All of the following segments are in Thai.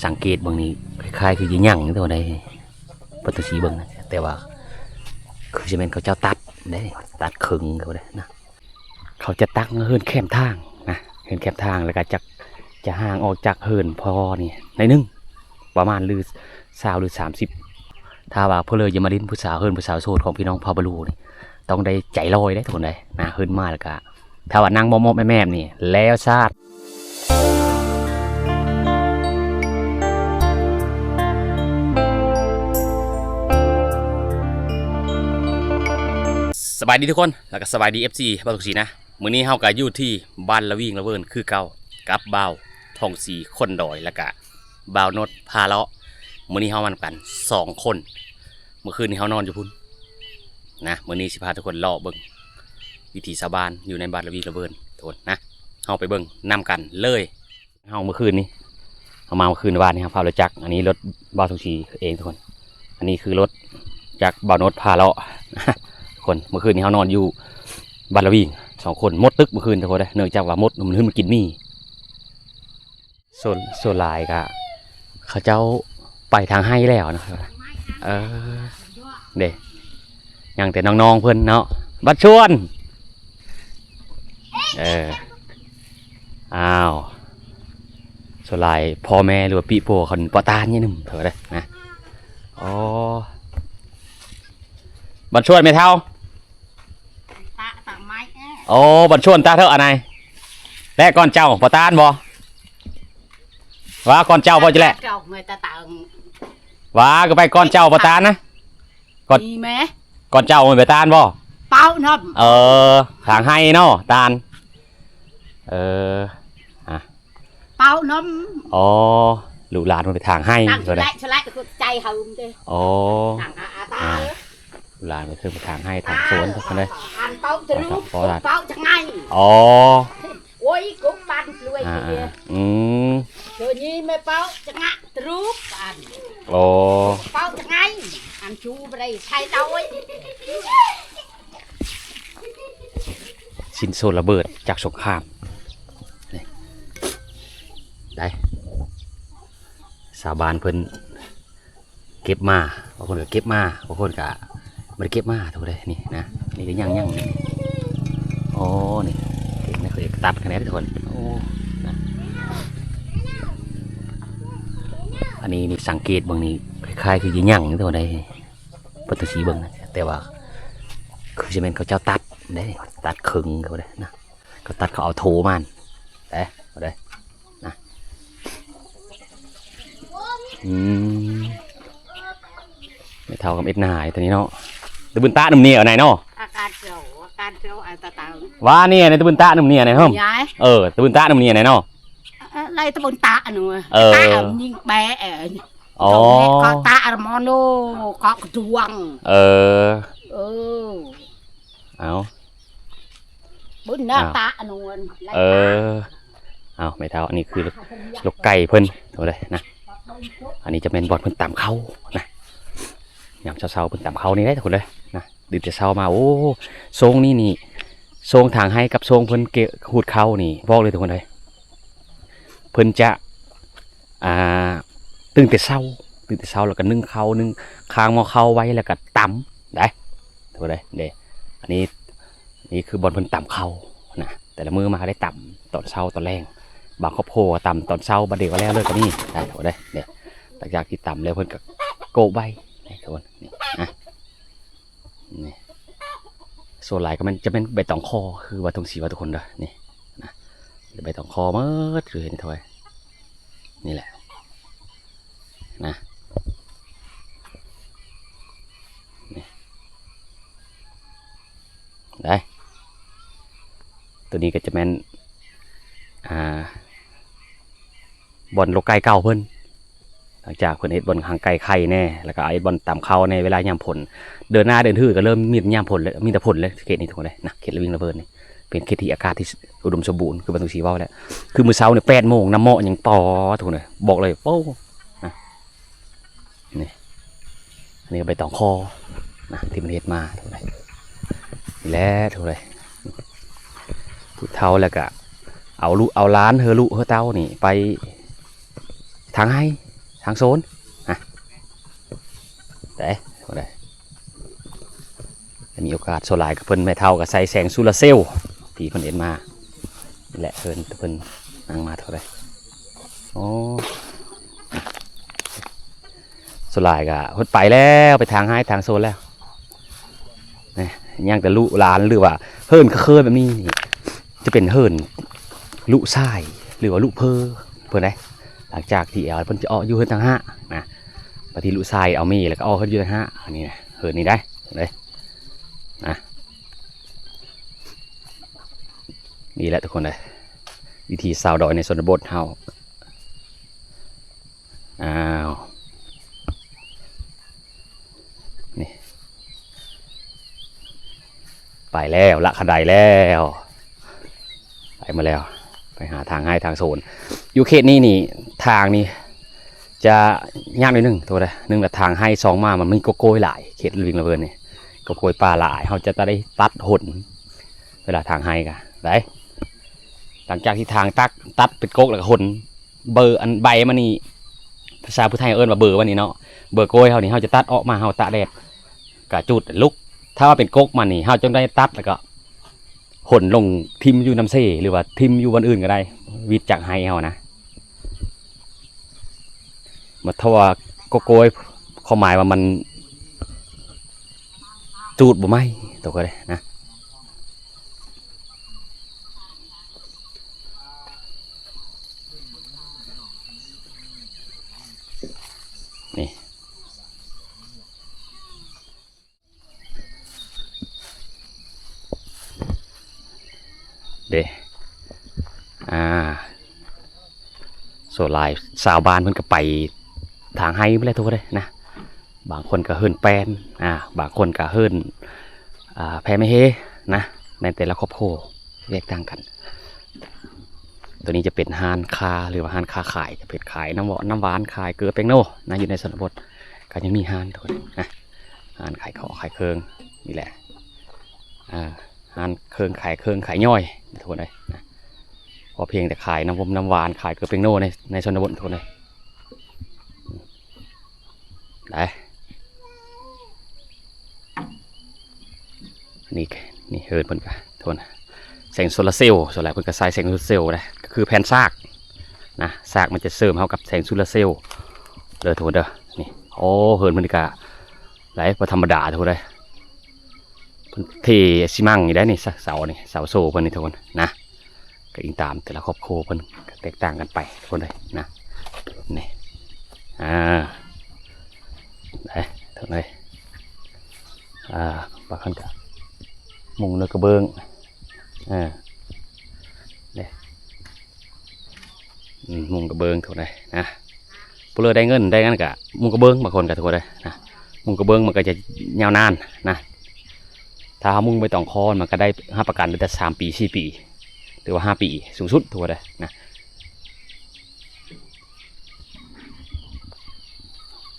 สังเกตบางนี้คล้ายๆคือยิ่งนี่ตัวใดปฏิสีบางนะแต่ว่าคือจะเป็นเขาเจ้าตัดได้ตัดขึงเขาได้นะเขาจะตั้งเฮิร์นแคมทางนะเฮิร์นแคมทางแล้วก็จะห่างออกจากเฮิร์นพอนี่ในนึงประมาณลือ20 หรือ 30ถ้าว่าเพื่อเลยจะมาลิ้นผู้สาวเฮิร์นผู้สาวโสดของพี่น้องพาบลูนี่ต้องได้ใจลอยได้ทุกคนได้นะเฮิร์นมาแล้วก็ถ้าว่านั่งมอมแม่นี่แล้วซาดสบายดีทุกคนแล้วก็สบายดี FC บ้านทุกสีนะมื้อนี้เฮาก็อยู่ที่บ้านละวิ่งละเวินคือเก่ากับบ่าวทองสีคนดอยแล้วก็บ่าวนดพาเลาะมื้อนี้เฮามากัน2คนเมื่อคืนนี้เฮานอนอยู่พุ่นนะมื้อนี้สิพาทุกคนเลาะเบิ่งวิถีชาวบ้านอยู่ในบ้านละวิ่งละเวินทุกคนนะเฮาไปเบิ่งนํกันเลยเฮาเมื่อคืนนี้เฮามาเมื่อคืนบ้านนี่ครับพารถจักรอันนี้รถบ่าวทองสีเองทุกคนอันนี้คือรถจากบ่าวนดพาเลาะคนเมื่อคืนนี้เขานอนอยู่บ้านละวิ่ง2 คนมดตึกเมื่อคืนทุกคนเลยเนื่องจากว่ามดมันขึ้นมากินมี่ส่วนลายก็เขาเจ้าไปทางให้แล้วนะครับเด็กยังแต่น้องๆเพื่อนเนาะบัดชวนอ้าวส่วนลายพ่อแม่หรือว่าปีโป้คนปอตานนี่นึงเถอะเลยนะอ๋อบัดชวนไม่เท่าโอ้บัดชวนตาเท่าอะไรแลกก่อนเจ้าปอตานบ่ว่าก่อนเจ้าบ่จะแหละว่าก็ไปก่อนเจ้าปอตานนะก่อนเจ้าไม่ไปตานบ่เป้าน้ำทางให้เนาะตานเป้าน้ำอ๋อลูกหลานมันไปทางให้ก็ได้ใจเขาโอ้หลานไปขึ้นไปทางให้ทางสวนทุกคนเลยเป้าจะรู้เป้าจะไงอ๋อโอ้ยกุ๊กปันรวยเนี่ยเดี๋ยวนี้ไม่เป้าจะงะรู้ปันโอ้เป้าจะไงอันชูไปได้ใช้เต้าไว้ชิ้นโซนระเบิดจากสงครามได้สาบานเพิ่นเก็บมาบางคนก็เก็บมาบางคนก็ไม่ได้เก็บมาทุกเลยนี่นะนี่ก็ยังโอ้นี่เก็บไม่เคยตัดคะแนนทุกคนโอ้นะอันนี้นี่สังเกตบางนี้คล้ายๆคือยังนี่ตัวใดปฏิสีบางนะแต่ว่าคือจะเป็นเขาเจ้าตัดได้ตัดขึงเขาได้นะเขาตัดเขาเอาโถมันได้เอาได้นะไม่เท่ากับเอ็ดนายตัวนี้เนาะตะบุญตาหนุ่มเนี่ยไหนเนาะอาการเสียวไอ้ตาว่าเนี่ยในตะบุญตาหนุ่มเนี่ยไหนเนาะตะบุญตาหนุ่มเนี่ยไหนเนาะในตะบุญตาหนุ่มตายิงแบะอ๋อก็ตาอารมณ์โน่ก็ดวงเอาบุญหน้าตาหนุ่มเอาไม่เท่าอันนี้คือลูกไก่เพิ่นเอาเลยนะอันนี้จะเป็นบอดเพิ่นตามเขานะยามเช้าๆเพิ่นตามเขานี่ได้ทุกคนเลยนะดื่มแต่เช้ามาโอ้ทรงนี่ทรงทางให้กับทรงเพิ่นเกะหูดเขานี่บอกเลยทุกคนเลยเพิ่นจะตื่นแต่เช้าแล้วก็นึ่งเขานึ่งค้างหม้อเข้าไว้แล้วก็ตำได้ทุกคนเลยเด้อันนี้นี่คือบอลเพิ่นตำเขานะแต่ละมือมาได้ตำตอนเช้าตอนแรงบางครอบครัวตำตอนเช้าบัดเดี๋ยวแรกเลยก็นี่ได้ทุกคนเลยเดี๋ยวหลังจากที่ตำแล้วเพิ่นก็โกใบนี่ทุกคนนี่นี่โซลายก็มันจะเป็นใบตองคอคือว่าตรงสีว่าทุกคนเด้อนี่นะใบตองคอเมื่อถือเห็นทอยนี่แหละนะนี่ได้ตัวนี้ก็จะเป็นบอลโลกไก่เก่าเพิ่นหลังจากเพิ่นเฮ็ดบอลหางไก่ไข่แน่แล้วก็ไอ้บอลตามเขาในเวลายามผลเดินหน้าเดินทื่อก็เริ่มมียามผลเลยมีแต่ผลเลยเขตนี้ทุกคนเลยนะเขตละวิ่งละเบิดนี่เป็นเขตที่อากาศที่อุดมสมบูรณ์คือบรรทุกสีว่าวแหละคือมื้อเช้าเนี่ย8 โมงน้ำเหมาะยังต่อทุกคนเลยบอกเลยโป้นะนี่อันนี้ใบตองคอนะที่มันเฮ็ดมาทุกคนเลยนี่แหละทุกคนเลยผู้เฒ่าแล้วก็เอาล้านเฮอลูเฮอเต้านี่ไปทางให้ ทางโซนนะได้ได้มีโอกาสโซลายกับเพิ่นแม่เท่ากับใส่แสงโซลาร์เซลล์ที่เพิ่นเห็นมานี่แหละเพิ่นนั่งมาเท่าไรโอ้โซลายก็เพิ่นไปแล้วไปทางให้ทางโซนแล้วนี่ยังแต่ลุลานหรือว่าเฮิร์นเคยแบบนี้นี่จะเป็นเฮิร์นลุทรายหรือว่าลุเพอเพิ่นได้หลังจากที่เพิ่นจะออกอยู่เฮิร์นทางห้านะบางทีลุทรายเอามีแล้วก็ออกเฮิร์นอยู่ทางห้าอันนี้นะเฮิร์นนี่ได้เลยนะนี่แหละทุกคนเลยวิธีสาวดอยในชนบทเฮาอ้าวนี่ไปแล้วละขันไดแล้วไปมาแล้วไปหาทางให้ทางโซนอยู่เขตนี้นี่ทางนี่จะยากนิดนึงตัวเลยนึงแต่ทางให้สองมามันมีโกโก้หลายเขตลิงระเบิดนี่โกโก้ปลาหลายเขาจะได้ตัดหนเวลาทางให้กันได้หลังจากที่ทางตัดเป็นโกกแล้วก็หนเบอร์อันใบมันนี่ภาษาพุทธไทยเอิ้นว่าเบอร์วันนี้เนาะเบอร์โกยเขานี่เขาจะตัดออกมาเขาตะแดดกะจุดลุกถ้าว่าเป็นโกกมันนี่เขาจงได้ตัดแล้วก็หนลงทิมอยู่น้ำเซ่หรือว่าทิมอยู่วันอื่นก็ได้วิดจากไฮเขานะมาทว่าโกโก้ความหมายว่ามันจูดบ่ไหมตัวก็เลยนะนี่เด้โซลายสาวบ้านเพิ่นก็ไปทางไฮไม่ได้ทุกคนเลยนะบางคนก็เฮิร์นแปนบางคนก็เฮิร์นแพไม่เฮนะในแต่ละครอบครัวแยกต่างกันตัวนี้จะเป็นฮานคาหรือว่าฮานคาขายจะเป็นขายน้ำหวานขายเกลือแป้งโน่นะอยู่ในชนบทก็ยังมีฮานทุกคนนะฮานขายของขายเครื่องนี่แหละฮานเครื่องขายเครื่องขายย่อยทุกคนเลยนะพอเพียงแต่ขายน้ำหวานขายเกลือแป้งโน่ในชนบททุกคนเลยได้นี่เฮิร์นเพิ่นกะทุกคนแสงโซลาร์เซลล์ส่วนใหญ่เพิ่นก็ใส่แสงโซลาร์เซลล์นะก็คือแผ่นซากนะซากมันจะเสริมเข้ากับแสงโซลาร์เซลล์เลยทุกคนเด้อนี่โอ้เฮิร์นมันกะไหลพอธรรมดาทุกคนเลยเทซิมังนี่ได้นี่เสานี่เสาโซ่เพิ่นนี่ทุกคนนะก็อิงตามแต่ละครอบครัวเพิ่นแตกต่างกันไปทุกคนเลยนะนี่ได้ทุกคนเลยบางครั้งก็มุงเนื้อกระเบื้องเนี่ยมุงกระเบื้องทุกคนเลยนะผู้เลือได้เงินได้งั้นกะมุงกระเบื้องบางคนกับทุกคนเลยนะมุงกระเบื้องมันก็จะยาวนานนะถ้ามุงไปต่องคอนมันก็ได้ห้าประกันได้3 ปี4 ปีหรือว่า5 ปีสูงสุดทุกคนเลยนะ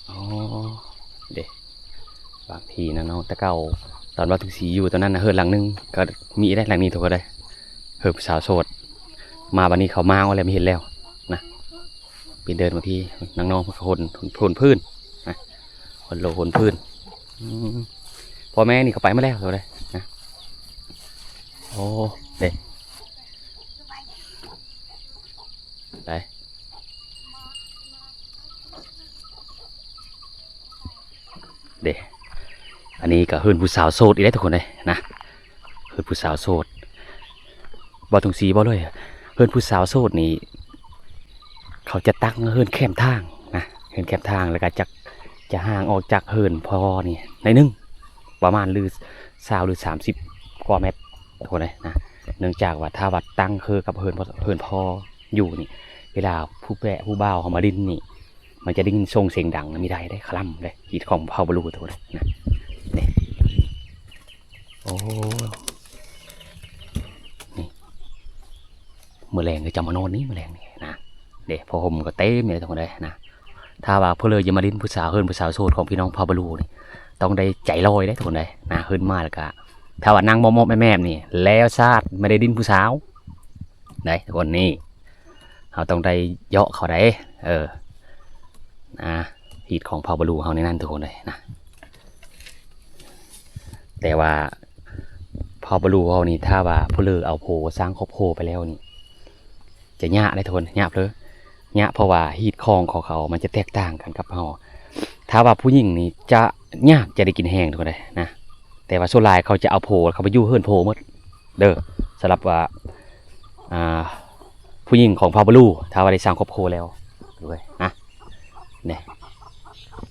อ๋อเด็กบางทีนะเนาะตะเก่าตอนว่าถึงสีอยู่ตอนนั้นนะเฮิร์นหลังนึงก็มีได้หลังนี้ทุกคนเลยเฮิร์นสาวโสดมาวันนี้เขามาอะไรไม่เห็นแล้วนะปีนเดินบางทีน้องๆคนพื้นนะคนโลคนพื้นพ่อแม่นี่เขาไปมาแล้วทุกคนเลยนะโอ้เด็กไปเด็กอันนี้ก็เฮิร์นผู้สาวโสดอีกได้ทุกคนเลยนะเฮิร์นผู้สาวโสดบ่ตรงสีบ่เลยเฮิร์นผู้สาวโสดนี่เขาจะตั้งเฮิร์นแคมทางนะเฮิร์นแคมทางแล้วก็จะห่างออกจากเฮิร์นพอนี่ในนึงประมาณหรือ20 หรือ 30 กว่าเมตรทุกคนเลยนะเนื่องจากว่าถ้าวัดตั้งคือกับเฮิร์นพออยู่นี่เวลาผู้บ่าวเขามาดินนี่มันจะได้ยินทรงเสียงดังไม่ได้คล่ำเลยขีดของเผาบลูทุกคนเลยนะนี่โอ้นี่มือแรงก็จะมานอนนี่มือแรงนี่นะเด็กพอผมก็เต้มเลยทุกคนเลยนะถ้าว่าเพื่อเลยจะมาดินผู้สาวเฮิร์นผู้สาวโสดของพี่น้องเผาบลูนี่ต้องได้ใจลอยได้ทุกคนเลยนะเฮิร์นมาแล้วก็ถ้าว่านั่งมอมแม่นี่แล้วชาติไม่ได้ดินผู้สาวได้ทุกคนนี่เราต้องได้เยาะเขาได้ หีดของเผ่าบาลูเฮาในนั่นทุกคนเลยนะแต่ว่าเผ่าบาลูเฮานี่ถ้าว่าผู้เลือเอาโพสร้างครอบโพไปแล้วนี่จะยากได้ทุกคนยากเลยยากเพราะว่าหีดคองของเขามันจะแตกต่างกันกับเฮาถ้าว่าผู้หญิงนี่จะยากจะได้กินแห้งทุกคนเลยนะแต่ว่าโซลายเขาจะเอาโพเขาไปยู่เฮิร์นโพหมดเด้อสำหรับว่าผู้หญิงของเผ่าบาลูถ้าว่าได้สร้างครอบโพแล้วด้วยนะเนี่ย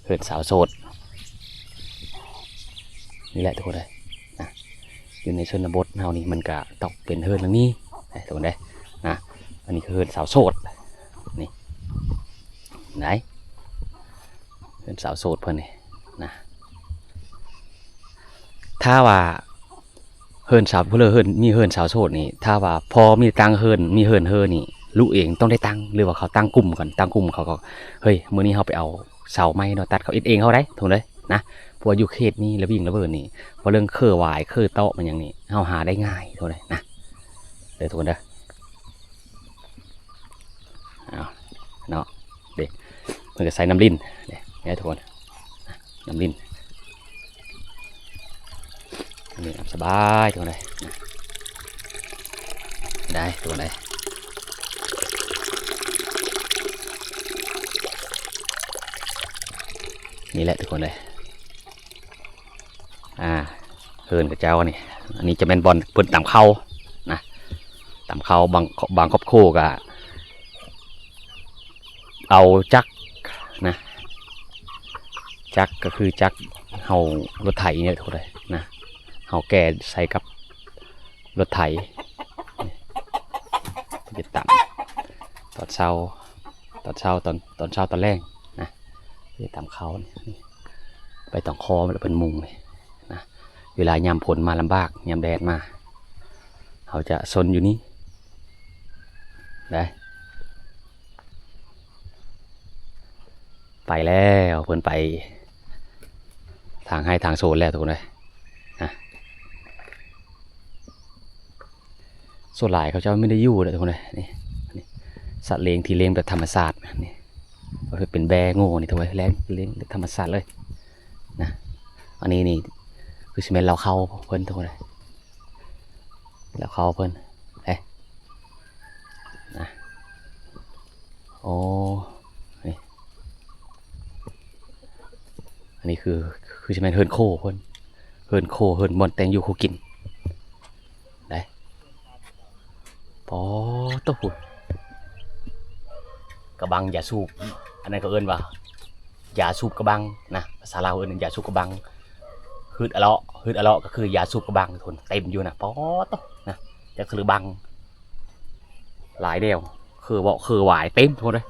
เฮิร์นสาวโสดนี่แหละทุกคนเลยนะอยู่ในชนบทเฮานี่มันก็ต้องเป็นเฮิร์นอย่างนี้ทุกคนเลยนะอันนี้คือเฮิร์นสาวโสดนี่ไหนเฮิร์นสาวโสดเพื่อนนี่นะถ้าว่าเฮิร์นสาวผู้เลอเฮิร์นมีเฮิร์นสาวโสดนี่ถ้าว่าพอมีตังเฮิร์นมีเฮิร์นนี่ลูกเองต้องได้ตังหรือว่าเขาตั้งกลุ่มก่อนตั้งกลุ่มเขาก็เฮ้ยมื้อนี้เขาไปเอาเสาไม้เนาะตัดเขาเองเขาได้ถูกเลยนะพวกอยู่เขตนี้แล้ววิ่งระเบิดนี่พอเรื่องเครือวายเครือโต๊ะมันอย่างนี้เขาหาได้ง่ายถูกเลยนะเดี๋ยวทุกคนเด้อเอาเนาะเด็กมันจะใส่น้ำลิ้นเนี่ยทุกคนน้ำลิ้นนี่สบายทุกคนเลยได้ทุกคนเลยนี่แหละทุกคนเลยเฮิร์นกับเจ้านี่อันนี้จะเป็นบอลเพิ่นต่ำเข่านะต่ำเข่าบางครอบครัวก็เอาจักนะจักก็คือจักเฮารถไถเนี่ยทุกคนเลยนะเฮาแก่ใส่กับรถไถจะต่ำตอนเช้าตอนเช้าตอนแรกนะจะต่ำเขานี่ไปต่องคอมันเป็นมุงเลยนะเวลายามฝนมาลำบากยามแดดมาเขาจะซนอยู่นี่ได้ไปแล้วเพิ่นไปทางให้ทางโซนแล้วทุกคนเลยนะโซนหลายเขาจะไม่ได้อยู่เลยทุกคนเลยนี่สัตว์เลี้ยงที่เลี้ยงแบบธรรมชาตินี่ก็คือเป็นแบงโง่นี่ทุกคนเลี้ยงแบบธรรมชาติเลยนะอันนี้นี่คือซีเมนต์เราเข้าเพิ่นทุกคนเลยเราเข้าเพิ่นนะโอ้นี่อันนี้คือซีเมนต์เฮิร์นโคเพิ่นเฮิร์นบอลแตงอยู่โคกินได้พอตัวหุ่นกระบังอย่าสูบอันนั้นก็เอิ้นว่าอย่าสูบกระบังนะภาษาลาวเอิ้นอย่าสูบกระบังฮืดอะเลาะก็คืออย่าสูบกระบังทุนเต็มอยู่นะป๊อตนะจะคือบังหลายเดียวคือหวายเต็มทุกเลย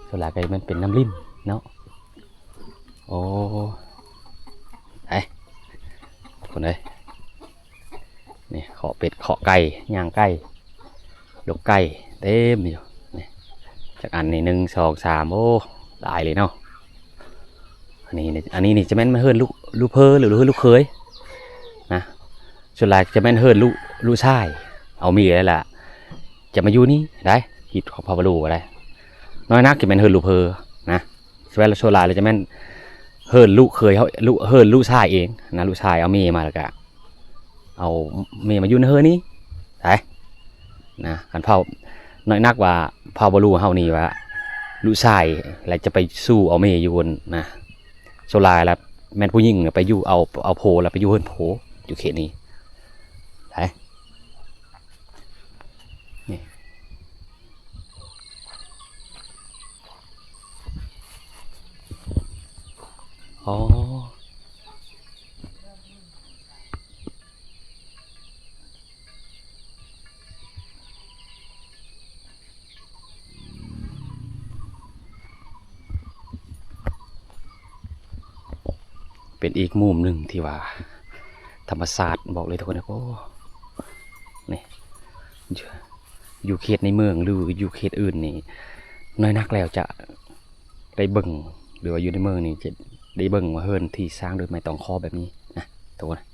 ส่วนหลายก็มันเป็นน้ำลิ้นเนาะโอ้ไอ้คนเลยนี่ขอเป็ดขอไก่ย่างไก่ลูกไก่เต็มอยู่นี่จากอันนี้1 2 3โอ้หลายเลยเนาะอันนี้นี่จะแม่นมาเฮิร์นลูกเพอหรือลูกเคยนะส่วนหลายจะแม่นเฮิร์นลูกชายเอามีอะไรล่ะจะมาอยู่นี่ได้หิดของพาวลูอะไรน้อยนักจะแม่นเฮิร์นลูกเพอนะส่วนหลายเลยจะแม่นเฮิร์นลูกเคยเขาเฮิร์นลูกชายเองนะลูกชายเอาเมย์มาแล้วก็เอาเมย์มาอยู่ในเฮิร์นนี้ใช่นะกันเผาน้อยนักว่าเผาบอลูเฮานี่ว่าลูกชายแล้วจะไปสู้เอาเมย์อยู่บนนะโซลายแล้วแม่นผู้หญิงไปอยู่เอาโพแล้วไปอยู่เฮิร์นโพอยู่เขตนี้ใช่นี่อ๋อเป็นอีกมุมหนึ่งที่ว่าธรรมศาสตร์บอกเลยทุกคนนะโอ้นี่อยู่เขตในเมืองหรืออยู่เขตอื่นนี่น้อยนักแล้วจะได้เบิ่งหรือว่าอยู่ในเมืองนี่จะได้เบิ่งว่าเฮิร์นที่สร้างโดยไม้ตองคอแบบนี้นะ ทุกคน